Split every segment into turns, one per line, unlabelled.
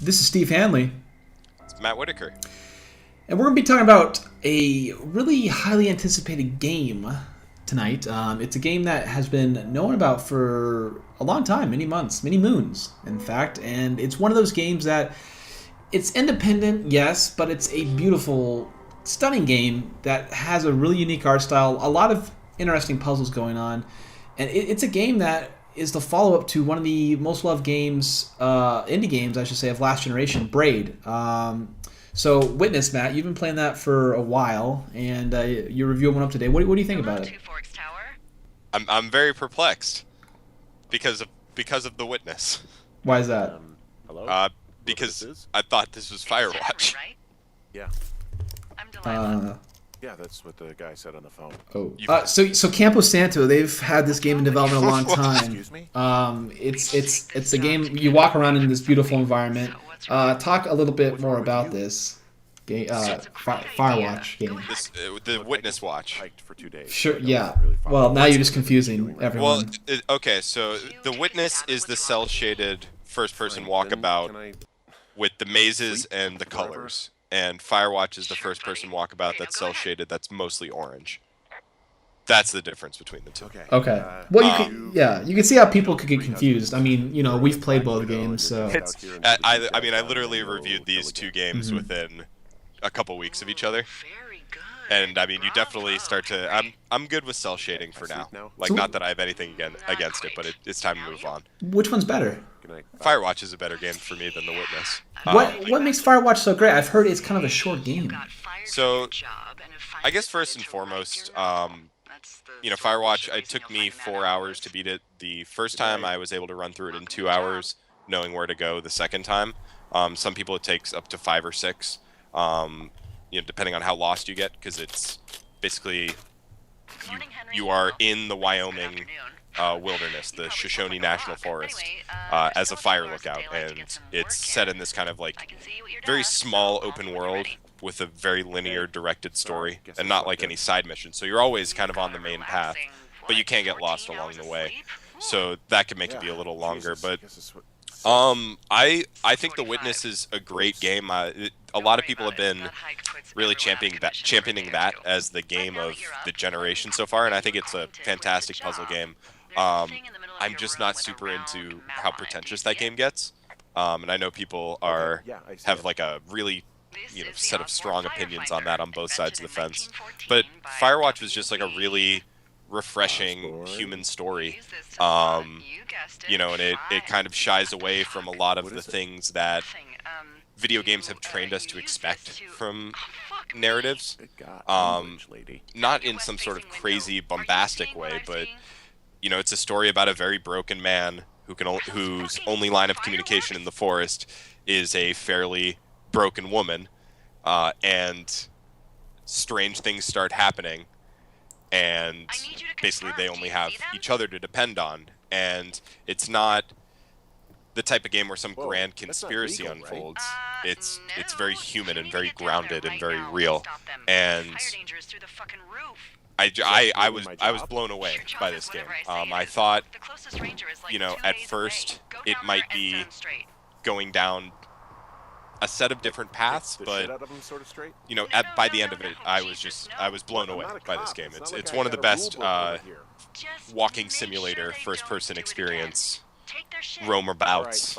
This is Steve Hannley,
It's Matt Whittaker.
and we're going to be talking about a really highly anticipated game tonight. It's a game that has been known about for a long time, many months, many moons, in fact, and it's one of those games that it's independent, yes, but it's a beautiful, stunning game that has a really unique art style, a lot of interesting puzzles going on, and it's a game that is the follow-up to one of the most loved games, indie games, I should say, of last generation, Braid. So, Witness, Matt, you've been playing that for a while, and your review went up today. What do you think about it?
I'm very perplexed because of the Witness.
Why is that?
Hello?
Because I thought this was Firewatch.
Yeah.
Uh,
Yeah, that's what the guy said on the phone.
so Campo Santo, they've had this game in development a long time.
Excuse me?
It's a game you walk around in this beautiful environment. Talk a little bit more about this game, Firewatch game.
The Witness Watch.
Hiked for 2 days.
Sure,
That
yeah.
was really fun.
Well, now you're just confusing everyone.
Well, okay, so the Witness is the cell-shaded first-person
Fine, then
walkabout
can I-
with the mazes
sleep
and the
forever?
colors. And Firewatch is the first-person walkabout that's cell-shaded, that's mostly orange. That's the difference between the two.
Okay. Well, you can see how people could get confused. I mean, we've played both games, so
I mean, I literally reviewed these two games within a couple weeks of each other. And I mean, you definitely start to. I'm good with cell shading for now. Like,
So-
not that I have anything against it, but it's time to move on.
which one's better?
Good night.
Firewatch is a better game for me than The Witness.
What makes Firewatch so great? I've heard it's kind of a short game.
So, I guess first and foremost, Firewatch. It took me 4 hours to beat it. The first time I was able to run through it in 2 hours, knowing where to go. The second time, some people it takes up to 5 or 6. Depending on how lost you get, because it's basically you are in the Wyoming wilderness, the Shoshone National Forest, as a fire lookout, and it's set in this kind of like very small open world with a very linear directed story, and not like any side missions. So you're always kind of on the main path, but you can get lost along the way. So that could make it be a little longer, but I think The Witness is a great game. A lot of people have been really championing that as the game of the generation so far, and I think it's a fantastic puzzle game. I'm just not super into how pretentious that game gets, and I know people have like a really set of strong opinions on that on both sides of the fence. But Firewatch was just like a really refreshing human story, and it kind of shies away from a lot of the things that video games have trained us to expect from narratives, not in some sort of crazy bombastic way, but it's a story about a very broken man whose only line of communication in the forest is a fairly broken woman, and strange things start happening, and basically they only have each other to depend on, and it's not the type of game where some grand conspiracy unfolds. It's very human and very grounded and very real, and I was blown away by this game. I thought, at first it might be going down a set of different paths, but by the end of it, I was blown away by this game. It's one of the best walking simulator first-person experience roamabouts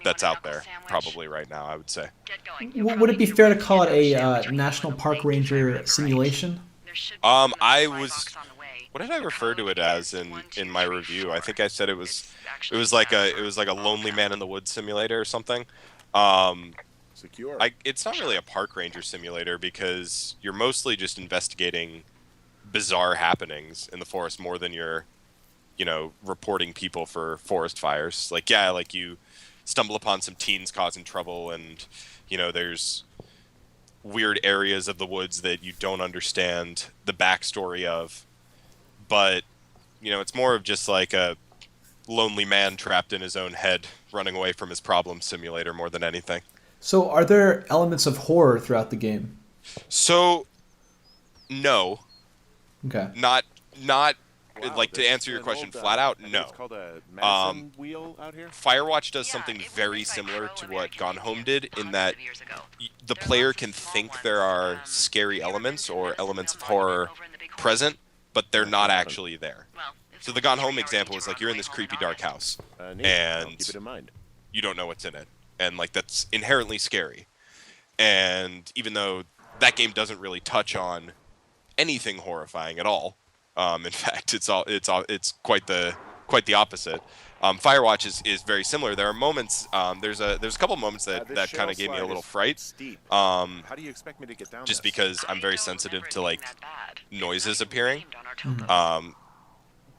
that's out there probably right now, I would say.
Would it be fair to call it a National Park Ranger simulation?
What did I refer to it as in my review? I think I said it was like a lonely man in the woods simulator or something.
Secure.
It's not really a park ranger simulator because you're mostly just investigating bizarre happenings in the forest more than you're reporting people for forest fires. Like you stumble upon some teens causing trouble, and there's weird areas of the woods that you don't understand the backstory of, but it's more of just like a lonely man trapped in his own head running away from his problem simulator more than anything.
So, are there elements of horror throughout the game?
So no,
Okay.
not like to answer your question flat out, no.
It's called a medicine wheel out here.
Firewatch does something very similar to what Gone Home did in that the player can think there are scary elements or elements of horror present, but they're not actually there. So the Gone Home example is like you're in this creepy dark house, and
Keep it in mind.
you don't know what's in it, and like that's inherently scary. And even though that game doesn't really touch on anything horrifying at all, in fact, it's quite the opposite. Firewatch is very similar. There are moments. There's a couple moments that kind of gave me a little fright.
Steep. How do you expect me to get down
Just
this?
because I'm very sensitive to like noises appearing.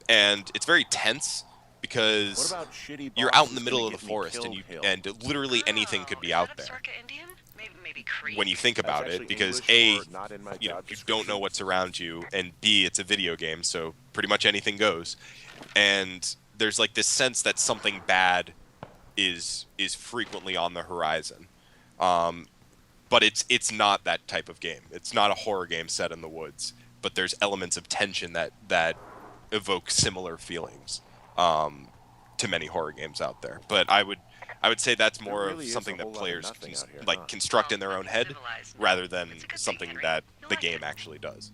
And it's very tense because
What about shitty
you're
boss
out in the
who's
middle
gonna
of the
get me
forest
killed
and
hill?
and literally anything could be out there when you think about
That's
it,
actually
because
English
A,
or not in my
you know,
job
you don't know
description.
what's around you, and B, it's a video game, so pretty much anything goes. And there's like this sense that something bad is frequently on the horizon. But it's not that type of game. It's not a horror game set in the woods, but there's elements of tension that evoke similar feelings to many horror games out there. But I would say that's more
There
of
really is
something
a
that
whole lot of
players
nothing out here,
like
huh?
construct in their own head rather than something that the game actually does.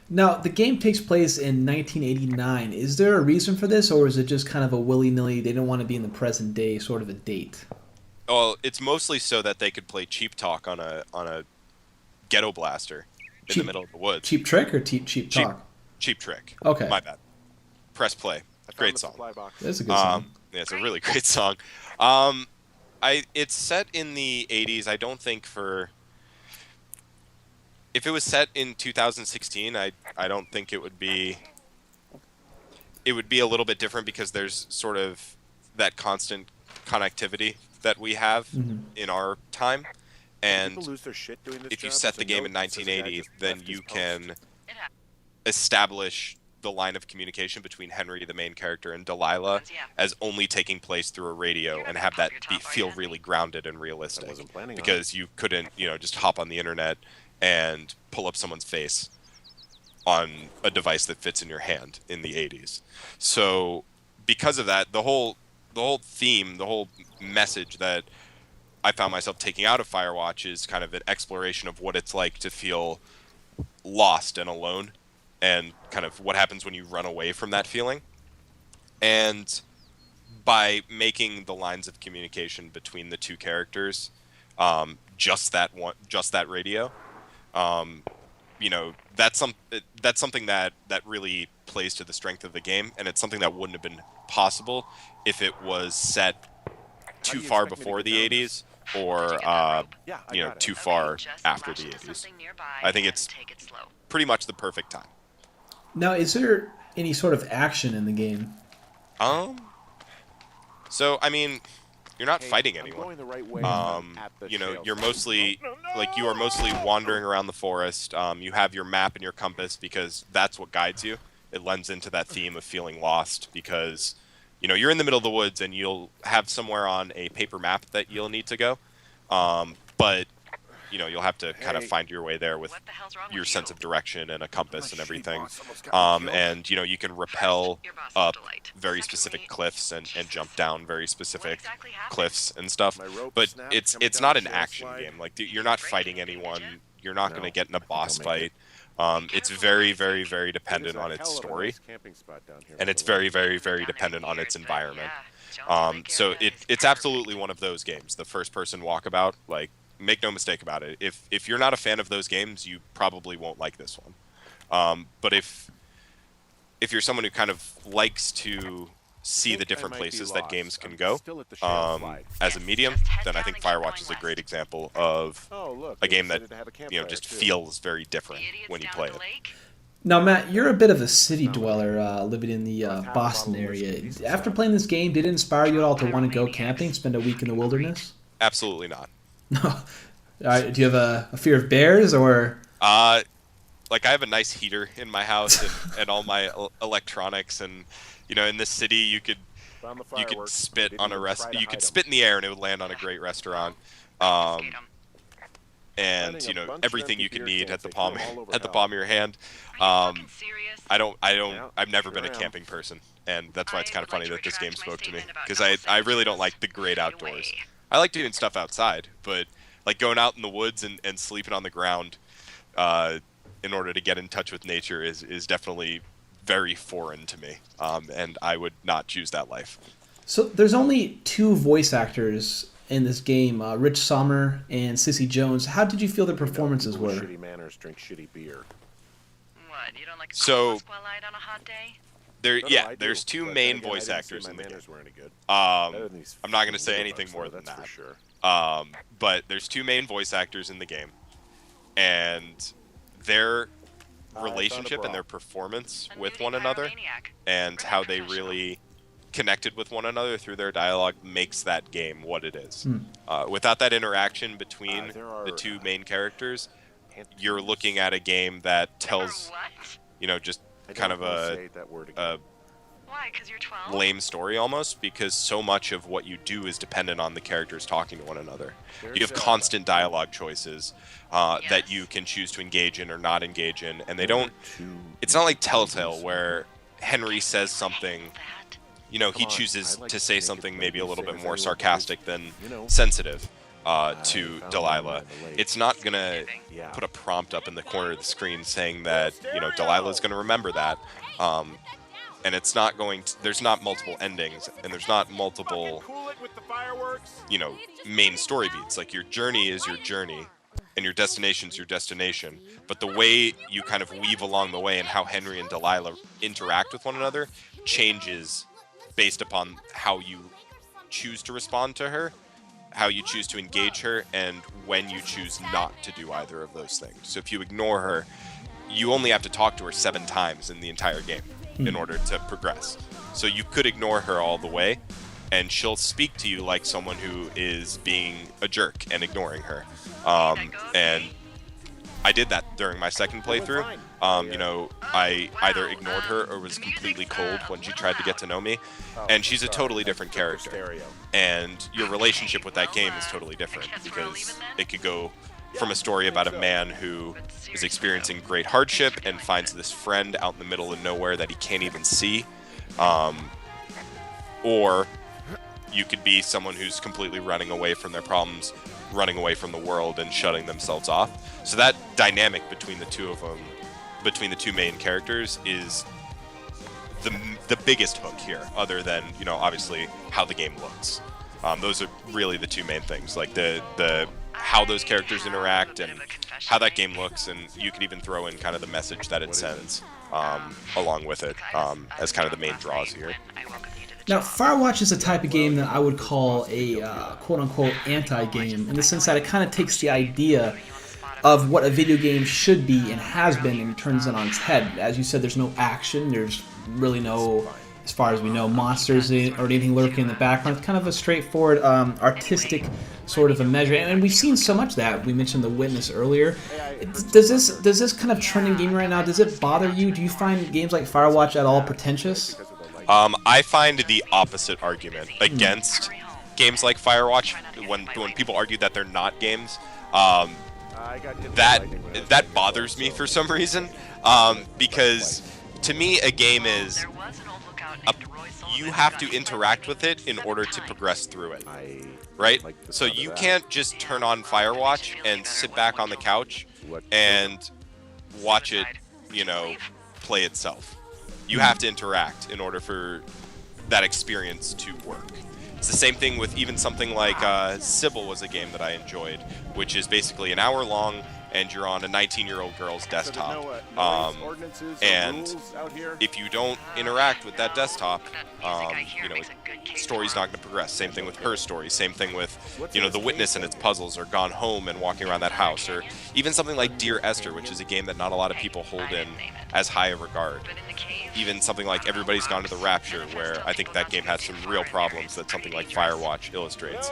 Now, the game takes place in 1989. Is there a reason for this, or is it just kind of a willy-nilly, they don't want to be in the present day sort of a date?
Well, it's mostly so that they could play Cheap Talk on a ghetto blaster in the middle of the woods.
Cheap Trick or cheap Talk?
Cheap Trick.
Okay.
My bad. Press play.
I found
Great
the
song.
supply box.
That's a good song.
Yeah, it's a really great song. It's set in the 80s. I don't think if it was set in 2016, I don't think it would be a little bit different because there's sort of that constant connectivity that we have in our time. And
People lose their shit doing this
if you
job?
set
It's
the
a
game in
note that says the guy
1980,
just
then
left
you
his post.
can establish the line of communication between Henry, the main character, and Delilah as only taking place through a radio and have that feel really grounded and realistic.
wasn't planning on
Because you couldn't, just hop on the internet and pull up someone's face on a device that fits in your hand in the 80s. So because of that, the whole theme, the whole message that I found myself taking out of Firewatch is kind of an exploration of what it's like to feel lost and alone, and kind of what happens when you run away from that feeling. And by making the lines of communication between the two characters just that radio, that's something that really plays to the strength of the game, and it's something that wouldn't have been possible if it was set too far before the 80s or too far after the 80s. I think it's pretty much the perfect time.
Now, is there any sort of action in the game?
So I mean, you're not fighting
I'm
anyone.
going the right way. At the jail
You're
site.
mostly you are mostly wandering around the forest. You have your map and your compass because that's what guides you. It lends into that theme of feeling lost because you're in the middle of the woods and you'll have somewhere on a paper map that you'll need to go, but you'll have to kind of find your way there with your sense of direction and a compass and everything. And you can rappel up very specific cliffs and jump down very specific cliffs and stuff. But it's not an action game. Like you're not fighting anyone. You're not going to get in a boss fight. It's very, very, very dependent on its story, and it's very, very, very dependent on its environment. So it's absolutely one of those games. The first-person walkabout, like, make no mistake about it. If you're not a fan of those games, you probably won't like this one. But if you're someone who kind of likes to see the different places that games can go as a medium, then I think Firewatch is a great example of a game that just feels very different when you play it.
Now, Matt, you're a bit of a city dweller living in the Boston area. After playing this game, did it inspire you at all to want to go camping, spend a week in the wilderness?
Absolutely not.
No. Do you have a fear of bears, or?
I have a nice heater in my house and all my electronics, and in this city you could spit on you could spit in the air and it would land on a great restaurant. and everything you can need at the palm of your hand. I've never been a camping person, and that's why it's kind of funny that this game spoke to me, because I really don't like the great outdoors. I like doing stuff outside, but like going out in the woods and sleeping on the ground in order to get in touch with nature is definitely very foreign to me, and I would not choose that life.
So there's only 2 voice actors in this game, Rich Sommer and Cissy Jones. How did you feel their performances were?
Shitty manners, drink shitty beer.
What, you don't like a
So,
on a hot day?
There's 2 main voice actors in the game. I'm not going to say anything more than that.
Sure.
But there's 2 main voice actors in the game, and their relationship and their performance with one another, and how they really connected with one another through their dialogue, makes that game what it is. Without that interaction between the 2 main characters, you're looking at a game that tells, just kind of a
Why? 'Cause you're 12?
lame story almost, because so much of what you do is dependent on the characters talking to one another. You have constant dialogue choices that you can choose to engage in or not engage in, and it's not like Telltale where Henry says something, he chooses to say something maybe a little bit more sarcastic than sensitive to Delilah. It's not going to put a prompt up in the corner of the screen saying that, Delilah's going to remember that. And it's not there's not multiple endings, and there's not multiple, main story beats. Like, your journey is your journey, and your destination's your destination. But the way you kind of weave along the way and how Henry and Delilah interact with one another changes based upon how you choose to respond to her, how you choose to engage her, and when you choose not to do either of those things. So if you ignore her, you only have to talk to her 7 times in the entire game in order to progress. So you could ignore her all the way, and she'll speak to you like someone who is being a jerk and ignoring her. And I did that during my second playthrough. I either ignored her or was completely cold when she tried to get to know me. And she's a totally different character. And your relationship with that game is totally different, because it could go from a story about a man who is experiencing great hardship and finds this friend out in the middle of nowhere that he can't even see. Or you could be someone who's completely running away from their problems, running away from the world, and shutting themselves off. So that dynamic between the 2 of them, between the 2 main characters, is the biggest hook here, other than, obviously how the game looks. Those are really the 2 main things, like the how those characters interact and how that game looks, and you could even throw in kind of the message that it sends along with it as kind of the main draws here.
Now, Firewatch is a type of game that I would call a quote-unquote anti-game, in the sense that it kind of takes the idea of what a video game should be and has been and turns it on its head. As you said, there's no action, there's really no, as far as we know, monsters or anything lurking in the background. It's kind of a straightforward, artistic sort of a measure, and we've seen so much of that. We mentioned The Witness earlier. Does this kind of trend in gaming right now, does it bother you? Do you find games like Firewatch at all pretentious?
I find the opposite argument against games like Firewatch, when people argue that they're not games, that bothers me for some reason, because to me a game is you have to interact with it in order to progress through it, right? So you can't just turn on Firewatch and sit back on the couch and watch it, play itself. You have to interact in order for that experience to work. It's the same thing with even something like Sybil was a game that I enjoyed, which is basically an hour long, and you're on a 19-year-old girl's desktop. And if you don't interact with that desktop, story's not going to progress. Same thing with her story. Same thing with, The Witness and its puzzles, or Gone Home and walking around that house, or even something like Dear Esther, which is a game that not a lot of people hold in as high a regard. Even something like Everybody's Gone to the Rapture, where I think that game has some real problems that something like Firewatch illustrates.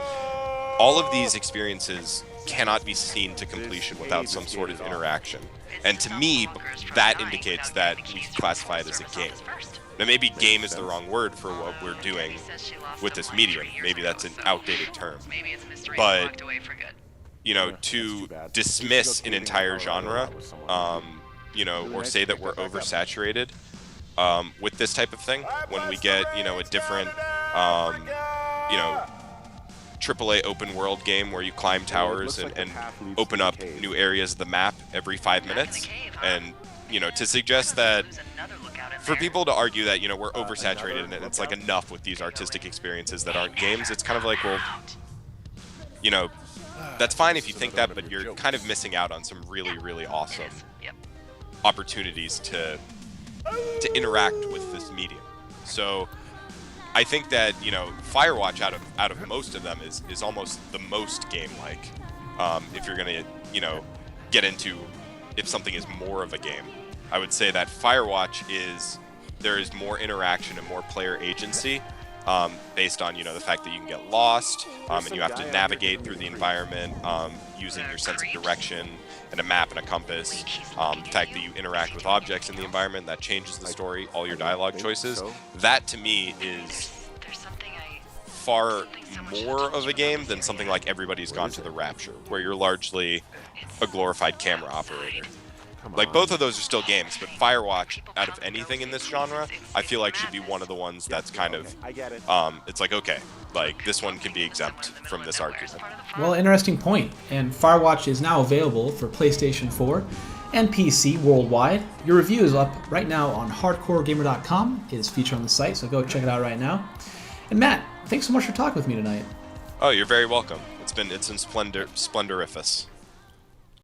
All of these experiences cannot be seen to completion without some sort of interaction. And to me, that indicates that we can classify it as a game. Now, maybe game is the wrong word for what we're doing with this medium. Maybe that's an outdated term. But, to dismiss an entire genre, or say that we're oversaturated with this type of thing. When we get, a different, AAA open world game where you climb towers and open up new areas of the map every 5 minutes, and to suggest that for people to argue that we're oversaturated and it's like enough with these artistic experiences that aren't games, it's kind of like, well, that's fine if you think that, but you're kind of missing out on some really, really awesome opportunities to interact with this medium. So I think that Firewatch out of most of them is almost the most game-like. If you're gonna get into if something is more of a game, I would say that Firewatch there is more interaction and more player agency, based on the fact that you can get lost, and you have to navigate through the environment using your sense of direction and a map and a compass. The fact that you interact with objects in the environment, that changes the story, all your dialogue choices. That to me is far more of a game than something like Everybody's Gone to the Rapture, where you're largely a glorified camera operator. Like, both of those are still games, but Firewatch, out of anything in this genre, I feel like should be one of the ones that's kind of, it's like, okay, like, this one can be exempt from this argument.
Well, interesting point. And Firewatch is now available for PlayStation 4 and PC worldwide. Your review is up right now on hardcoregamer.com. It is featured on the site, so go check it out right now. And Matt, thanks so much for talking with me tonight.
Oh, you're very welcome. It's been splendoriferous.